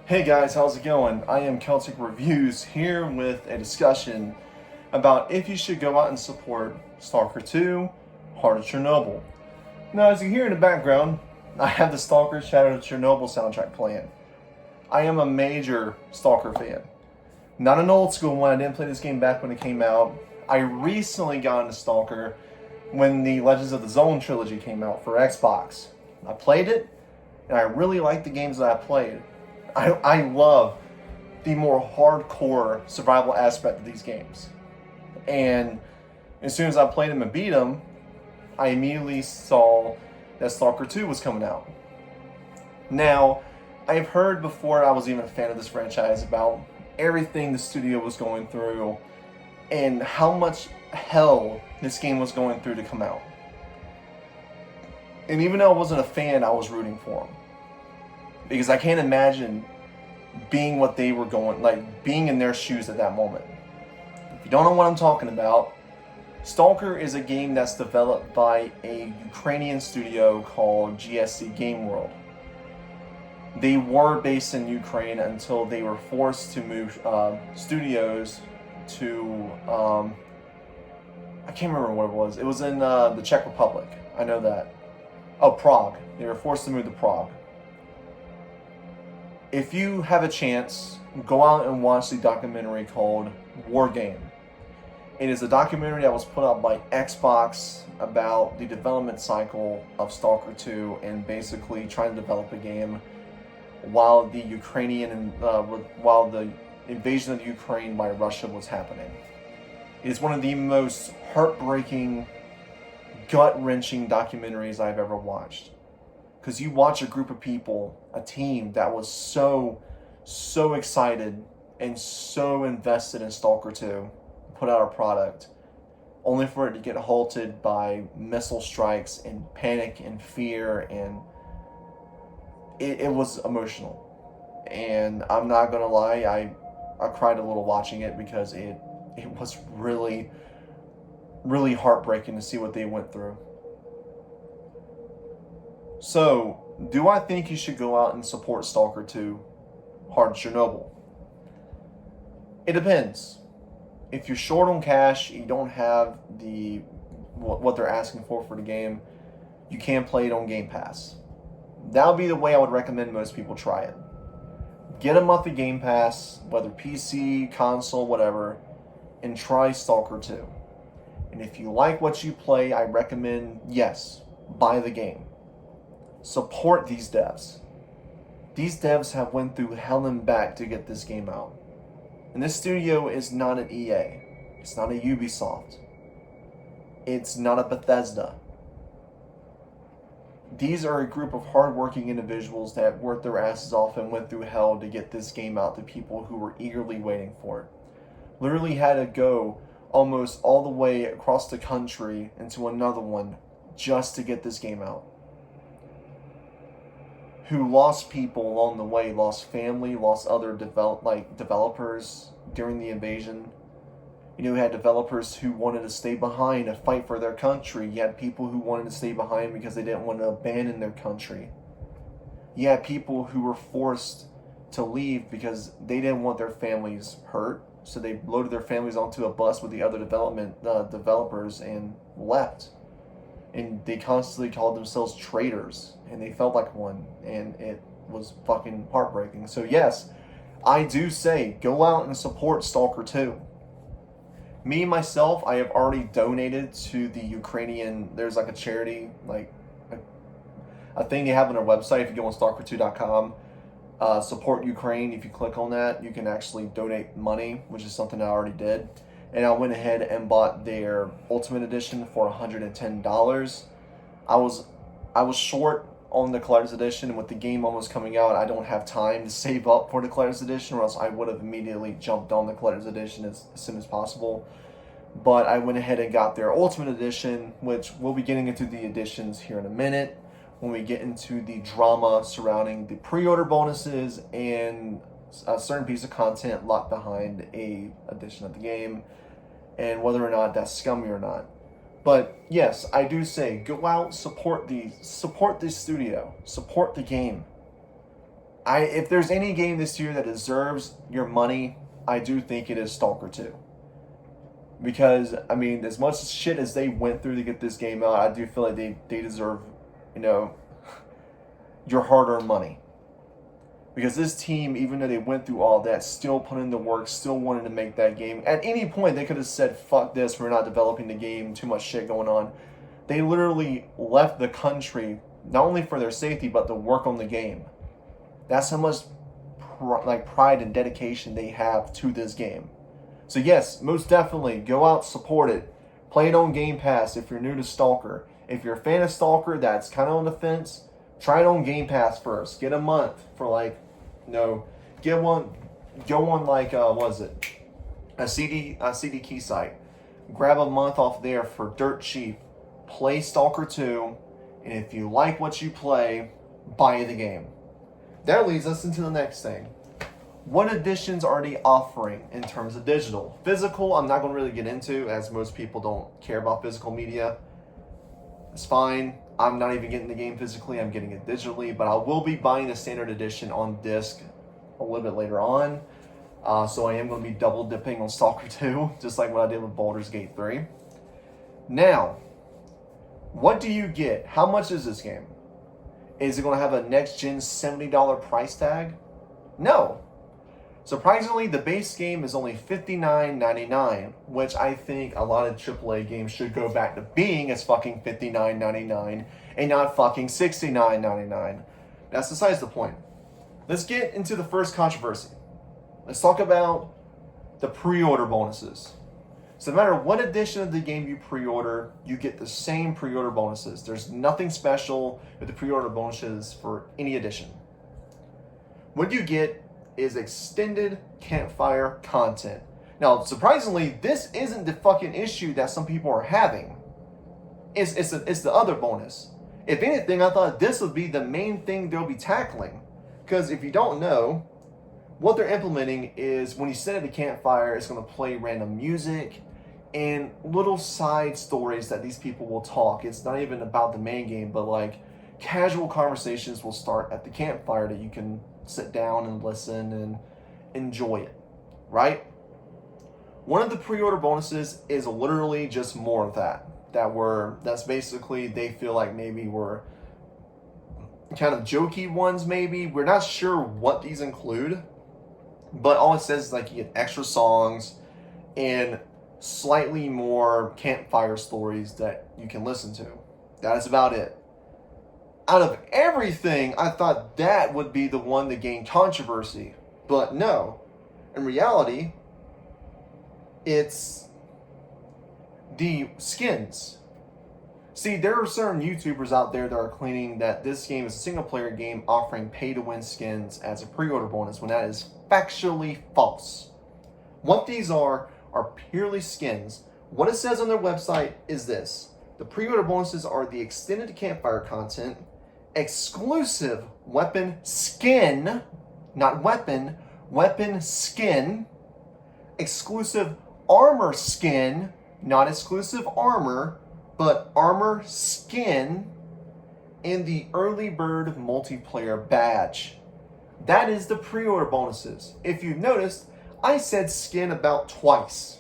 Hey guys, how's it going? I am Celtic Reviews here with a discussion about if you should go out and support Stalker 2, Heart of Chernobyl. Now, as you hear in the background, I have the Stalker Shadow of Chernobyl soundtrack playing. I am a major Stalker fan. Not an old school one, I didn't play this game back when it came out. I recently got into Stalker when the Legends of the Zone trilogy came out for Xbox. I played it, and I really liked the games that I played. I love the more hardcore survival aspect of these games. And as soon as I played them and beat them, I immediately saw that Stalker 2 was coming out. Now, I've heard before I was even a fan of this franchise about everything the studio was going through and how much hell this game was going through to come out. And even though I wasn't a fan, I was rooting for them. Because I can't imagine being what they were going, like being in their shoes at that moment. If you don't know what I'm talking about, Stalker is a game that's developed by a Ukrainian studio called GSC Game World. They were based in Ukraine until they were forced to move studios to, I can't remember what it was. It was in the Czech Republic. I know that. Oh, Prague. They were forced to move to Prague. If you have a chance, go out and watch the documentary called War Game. It is a documentary that was put out by Xbox about the development cycle of Stalker 2 and basically trying to develop a game while the while the invasion of Ukraine by Russia was happening. It is one of the most heartbreaking, gut-wrenching documentaries I've ever watched. Because you watch a group of people, a team that was so excited and so invested in Stalker 2, put out a product, only for it to get halted by missile strikes and panic and fear, and it was emotional. And I'm not gonna lie, I cried a little watching it because it was really, really heartbreaking to see what they went through. So, do I think you should go out and support Stalker 2, Heart of Chernobyl? It depends. If you're short on cash, you don't have what they're asking for the game, you can play it on Game Pass. That would be the way I would recommend most people try it. Get a monthly Game Pass, whether PC, console, whatever, and try Stalker 2. And if you like what you play, I recommend, yes, buy the game. Support these devs. These devs have went through hell and back to get this game out. And this studio is not an EA. It's not a Ubisoft. It's not a Bethesda. These are a group of hardworking individuals that worked their asses off and went through hell to get this game out to people who were eagerly waiting for it. Literally had to go almost all the way across the country into another one just to get this game out. Who lost people along the way, lost family, lost other developers during the invasion. You know, you had developers who wanted to stay behind to fight for their country. You had people who wanted to stay behind because they didn't want to abandon their country. You had people who were forced to leave because they didn't want their families hurt. So they loaded their families onto a bus with the other developers and left. And they constantly called themselves traitors, and they felt like one, and it was fucking heartbreaking. So yes, I do say, go out and support Stalker 2. Me, myself, I have already donated to the Ukrainian, there's like a charity, like a thing they have on their website. If you go on stalker2.com, support Ukraine, if you click on that, you can actually donate money, which is something I already did. And I went ahead and bought their Ultimate Edition for $110. I was short on the Collector's Edition, and with the game almost coming out, I don't have time to save up for the Collector's Edition, or else I would have immediately jumped on the Collector's Edition as soon as possible. But I went ahead and got their Ultimate Edition, which we'll be getting into the editions here in a minute, when we get into the drama surrounding the pre-order bonuses and a certain piece of content locked behind a edition of the game, and whether or not that's scummy or not. But yes, I do say, go out, support the studio, support the game. If there's any game this year that deserves your money, I do think it is Stalker 2. Because, I mean, as much shit as they went through to get this game out, I do feel like they deserve, your hard-earned money. Because this team, even though they went through all that, still put in the work, still wanted to make that game. At any point, they could have said, fuck this, we're not developing the game, too much shit going on. They literally left the country, not only for their safety, but to work on the game. That's how much pride and dedication they have to this game. So yes, most definitely, go out, support it. Play it on Game Pass if you're new to Stalker. If you're a fan of Stalker that's kind of on the fence, try it on Game Pass first. Get a month for get one, go on what is it? A CD key site. Grab a month off there for dirt cheap. Play Stalker 2, and if you like what you play, buy the game. That leads us into the next thing. What editions are they offering in terms of digital? Physical, I'm not going to really get into, as most people don't care about physical media. It's fine. I'm not even getting the game physically. I'm getting it digitally, but I will be buying the standard edition on disc a little bit later on. So I am going to be double dipping on Stalker 2, just like what I did with Baldur's Gate 3. Now, what do you get? How much is this game? Is it going to have a next-gen $70 price tag? No. Surprisingly, the base game is only $59.99, which I think a lot of AAA games should go back to being as fucking $59.99 and not fucking $69.99. That's besides the point. Let's get into the first controversy. Let's talk about the pre-order bonuses. So no matter what edition of the game you pre-order, you get the same pre-order bonuses. There's nothing special with the pre-order bonuses for any edition. What you get is extended campfire content. Now, surprisingly, this isn't the fucking issue that some people are having. It's the other bonus. If anything, I thought this would be the main thing they'll be tackling. Because if you don't know, what they're implementing is when you sit at a campfire, it's going to play random music and little side stories that these people will talk. It's not even about the main game, but casual conversations will start at the campfire that you can sit down and listen and enjoy it, right? One of the pre-order bonuses is literally just more of that. That's basically, they feel like maybe were kind of jokey ones maybe. We're not sure what these include, but all it says is you get extra songs and slightly more campfire stories that you can listen to. That is about it. Out of everything, I thought that would be the one to gain controversy. But no. In reality, it's the skins. See, there are certain YouTubers out there that are claiming that this game is a single-player game offering pay-to-win skins as a pre-order bonus, when that is factually false. What these are purely skins. What it says on their website is this. The pre-order bonuses are the extended campfire content, exclusive weapon skin, not weapon, weapon skin, exclusive armor skin, not exclusive armor, but armor skin, and the early bird multiplayer badge. That is the pre-order bonuses. If you've noticed, I said skin about twice.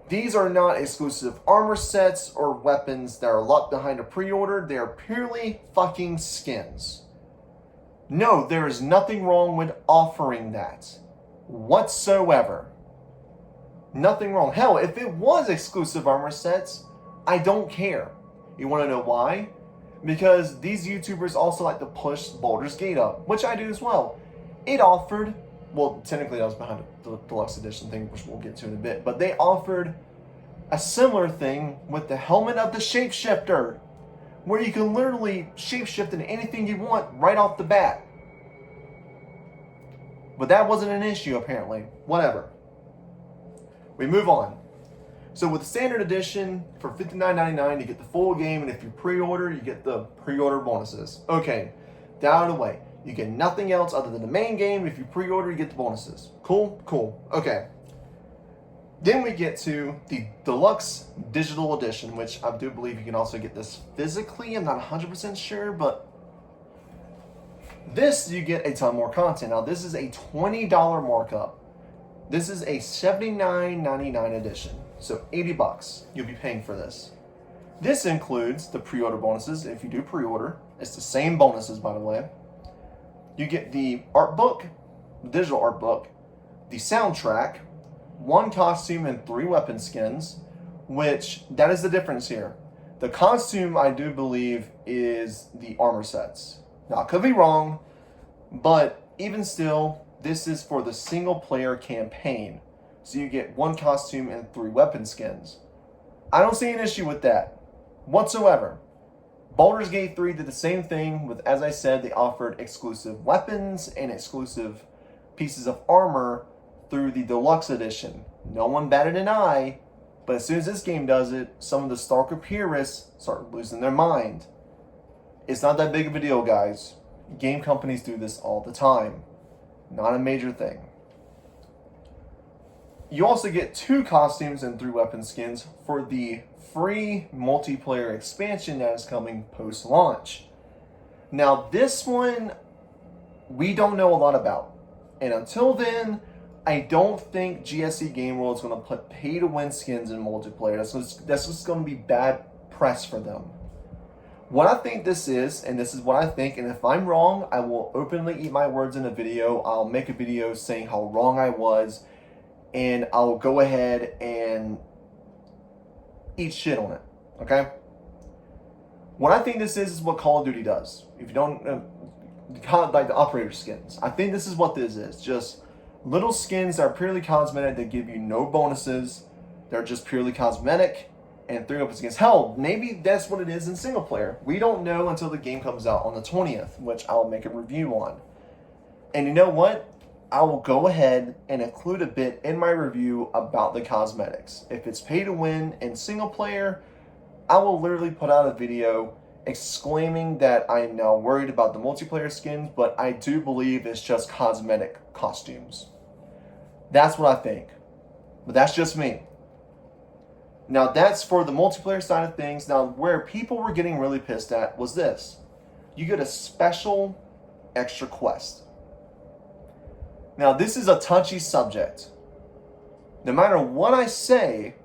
These are not exclusive armor sets or weapons that are locked behind a pre-order. They are purely fucking skins. No, there is nothing wrong with offering that whatsoever. Nothing wrong. Hell, if it was exclusive armor sets, I don't care. You want to know why? Because these YouTubers also like to push Baldur's Gate up, which I do as well. It offered, well, technically that was behind the Deluxe Edition thing, which we'll get to in a bit, but they offered a similar thing with the Helmet of the Shapeshifter, where you can literally shapeshift into anything you want right off the bat. But that wasn't an issue, apparently. Whatever. We move on. So with the Standard Edition, for $59.99, you get the full game, and if you pre-order, you get the pre-order bonuses. Okay, down out of the way. You get nothing else other than the main game. If you pre-order, you get the bonuses. Cool? Cool. Okay. Then we get to the Deluxe Digital Edition, which I do believe you can also get this physically. I'm not 100% sure, but This, you get a ton more content. Now, this is a $20 markup. This is a $79.99 edition. So $80 you'll be paying for this. This includes the pre-order bonuses. If you do pre-order, it's the same bonuses, by the way. You get the art book, the digital art book, the soundtrack, 1 costume and 3 weapon skins, which that is the difference here. The costume, I do believe, is the armor sets. Now, I could be wrong, but even still, this is for the single player campaign. So you get 1 costume and 3 weapon skins. I don't see an issue with that whatsoever. Baldur's Gate 3 did the same thing with, as I said, they offered exclusive weapons and exclusive pieces of armor through the Deluxe edition. No one batted an eye, but as soon as this game does it, some of the Stalker purists start losing their mind. It's not that big of a deal, guys. Game companies do this all the time. Not a major thing. You also get 2 costumes and 3 weapon skins for the free multiplayer expansion that is coming post-launch. Now, this one, we don't know a lot about. And until then, I don't think GSC Game World is going to put pay-to-win skins in multiplayer. That's just going to be bad press for them. What I think this is, and this is what I think, and if I'm wrong, I will openly eat my words in a video. I'll make a video saying how wrong I was, and I'll go ahead and eat shit on it, okay? What I think this is what Call of Duty does. If you don't, like the operator skins. I think this is what this is. Just little skins that are purely cosmetic that give you no bonuses. They're just purely cosmetic. And 3 weapon skins. Hell, maybe that's what it is in single player. We don't know until the game comes out on the 20th, which I'll make a review on. And you know what? I will go ahead and include a bit in my review about the cosmetics. If it's pay to win in single player, I will literally put out a video exclaiming that I am now worried about the multiplayer skins, but I do believe it's just cosmetic costumes. That's what I think. But that's just me. Now, that's for the multiplayer side of things. Now, where people were getting really pissed at was this. You get a special extra quest. Now, this is a touchy subject. No matter what I say,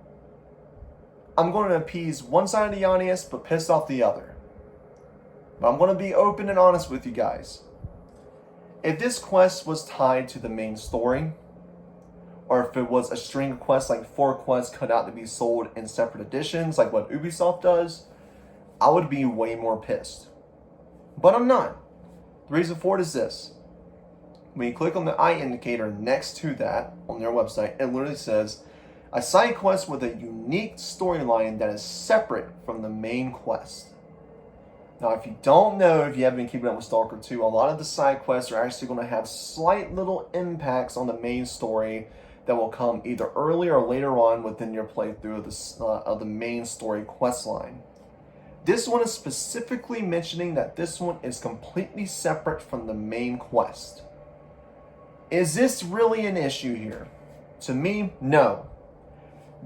I'm going to appease one side of the audience, but piss off the other. But I'm going to be open and honest with you guys. If this quest was tied to the main story, or if it was a string of quests, like 4 quests cut out to be sold in separate editions, like what Ubisoft does, I would be way more pissed. But I'm not. The reason for it is this. When you click on the eye indicator next to that on their website, it literally says, a side quest with a unique storyline that is separate from the main quest. Now, if you don't know, if you haven't been keeping up with Stalker 2, a lot of the side quests are actually going to have slight little impacts on the main story that will come either earlier or later on within your playthrough of the main story quest line. This one is specifically mentioning that this one is completely separate from the main quest. Is this really an issue here? To me, no.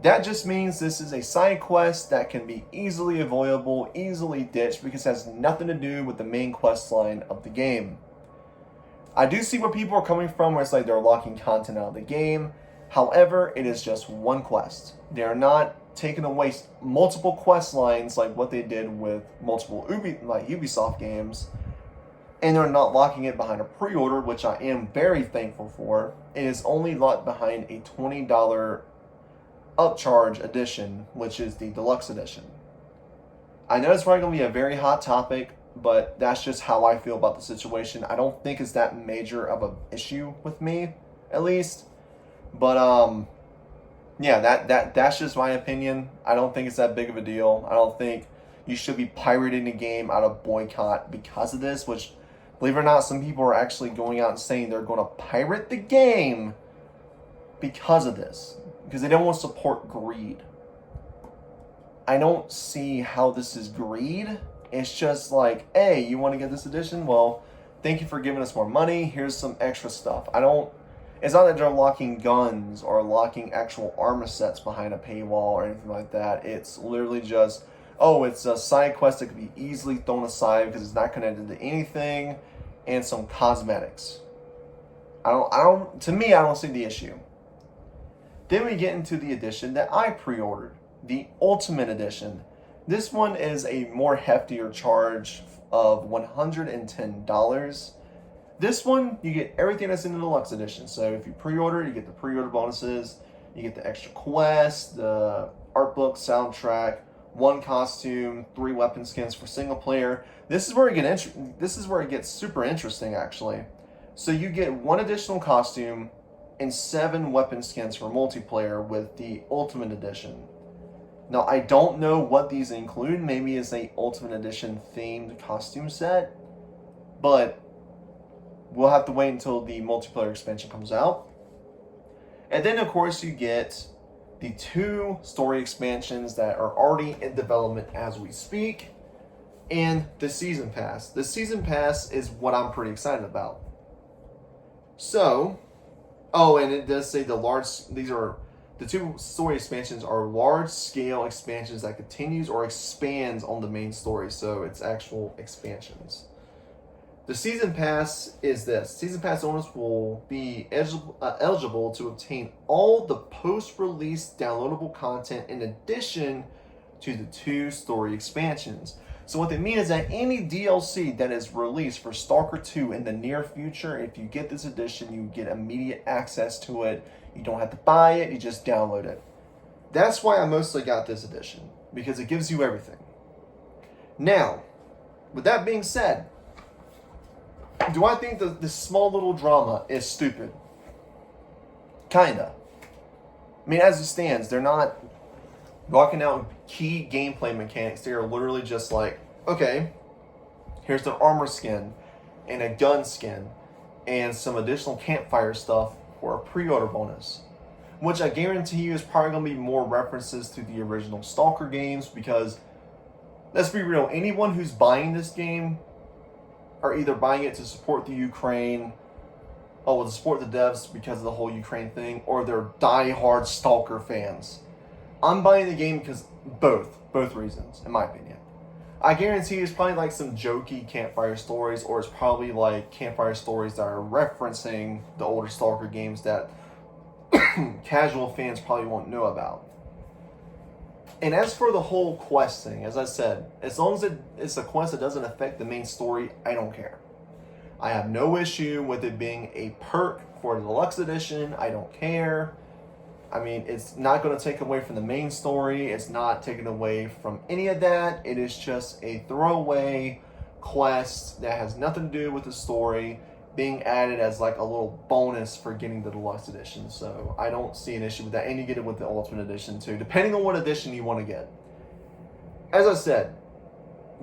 That just means this is a side quest that can be easily avoidable, easily ditched, because it has nothing to do with the main quest line of the game. I do see where people are coming from, where it's like they're locking content out of the game. However, it is just one quest. They are not taking away multiple quest lines like what they did with multiple Ubisoft games, and they're not locking it behind a pre-order, which I am very thankful for. It is only locked behind a $20 upcharge edition, which is the Deluxe edition. I know it's probably going to be a very hot topic, but that's just how I feel about the situation. I don't think it's that major of an issue with me, at least. But yeah, that's just my opinion. I don't think it's that big of a deal. I don't think you should be pirating the game out of boycott because of this, which, believe it or not, some people are actually going out and saying they're going to pirate the game because of this, because they don't want to support greed. I don't see how this is greed. It's just like, hey, you want to get this edition? Well, thank you for giving us more money. Here's some extra stuff. It's not that they're locking guns or locking actual armor sets behind a paywall or anything like that. It's literally just, oh, it's a side quest that could be easily thrown aside because it's not connected to anything. and some cosmetics. To me, I don't see the issue. Then we get into the edition that I pre-ordered, the Ultimate Edition. This one is a more heftier charge of $110. This one, you get everything that's in the Deluxe Edition. So if you pre-order, you get the pre-order bonuses, you get the extra quest, the art book, soundtrack, 1 costume, 3 weapon skins for single player. This is where it gets super interesting, actually. So you get 1 additional costume and 7 weapon skins for multiplayer with the Ultimate Edition. Now, I don't know what these include. Maybe it's a Ultimate Edition themed costume set, but we'll have to wait until the multiplayer expansion comes out. And then, of course, you get the 2 story expansions that are already in development as we speak, and the Season Pass. The Season Pass is what I'm pretty excited about. So, and it does say the 2 story expansions are large-scale expansions that continues or expands on the main story, so it's actual expansions. The Season Pass is this. Season Pass owners will be eligible to obtain all the post-release downloadable content in addition to the 2 story expansions. So what they mean is that any DLC that is released for Stalker 2 in the near future, if you get this edition, you get immediate access to it. You don't have to buy it, you just download it. That's why I mostly got this edition, because it gives you everything. Now, with that being said, do I think that this small little drama is stupid? Kinda. I mean, as it stands, they're not rocking out key gameplay mechanics. They are literally just like, okay, here's the armor skin and a gun skin and some additional campfire stuff for a pre-order bonus, which I guarantee you is probably going to be more references to the original Stalker games, because let's be real, anyone who's buying this game are either buying it to support the Ukraine, to support the devs because of the whole Ukraine thing, or they're die-hard Stalker fans. I'm buying the game because both reasons, in my opinion. I guarantee it's probably like some jokey campfire stories, or it's probably like campfire stories that are referencing the older Stalker games that casual fans probably won't know about. And as for the whole quest thing, as I said, as long as it's a quest that doesn't affect the main story, I don't care. I have no issue with it being a perk for the Deluxe Edition. I don't care. I mean, it's not going to take away from the main story. It's not taking away from any of that. It is just a throwaway quest that has nothing to do with the story being added as like a little bonus for getting the Deluxe Edition. So I don't see an issue with that. And you get it with the Ultimate Edition too, depending on what edition you want to get. As I said,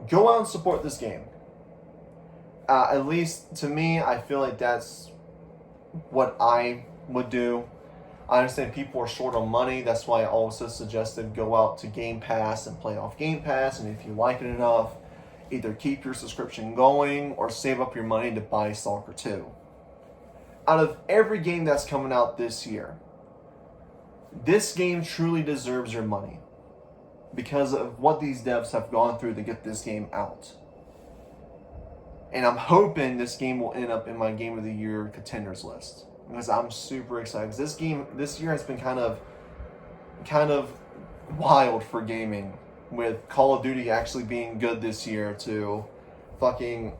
go out and support this game. At least to me, I feel like that's what I would do. I understand people are short on money. That's why I also suggested go out to Game Pass and play off Game Pass. And if you like it enough, either keep your subscription going or save up your money to buy Stalker 2. Out of every game that's coming out this year, this game truly deserves your money because of what these devs have gone through to get this game out. And I'm hoping this game will end up in my Game of the Year contenders list, because I'm super excited. Because this game this year has been kind of wild for gaming, with Call of Duty actually being good this year to fucking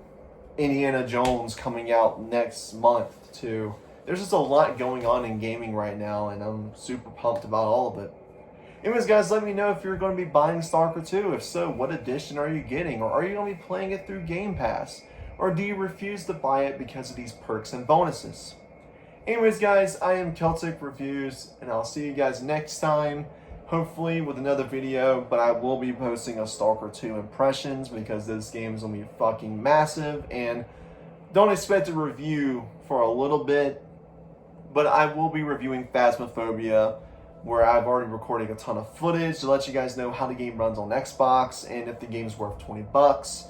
Indiana Jones coming out next month to... There's just a lot going on in gaming right now, and I'm super pumped about all of it. Anyways, guys, let me know if you're going to be buying Stalker 2. If so, what edition are you getting? Or are you going to be playing it through Game Pass? Or do you refuse to buy it because of these perks and bonuses? Anyways, guys, I am Celtic Reviews, and I'll see you guys next time. Hopefully with another video, but I will be posting a Stalker 2 impressions because this game is going to be fucking massive, and don't expect a review for a little bit, but I will be reviewing Phasmophobia, where I've already recorded a ton of footage to let you guys know how the game runs on Xbox and if the game's worth $20.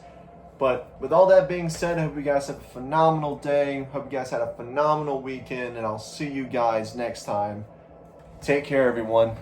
But with all that being said, I hope you guys have a phenomenal day. Hope you guys had a phenomenal weekend, and I'll see you guys next time. Take care, everyone.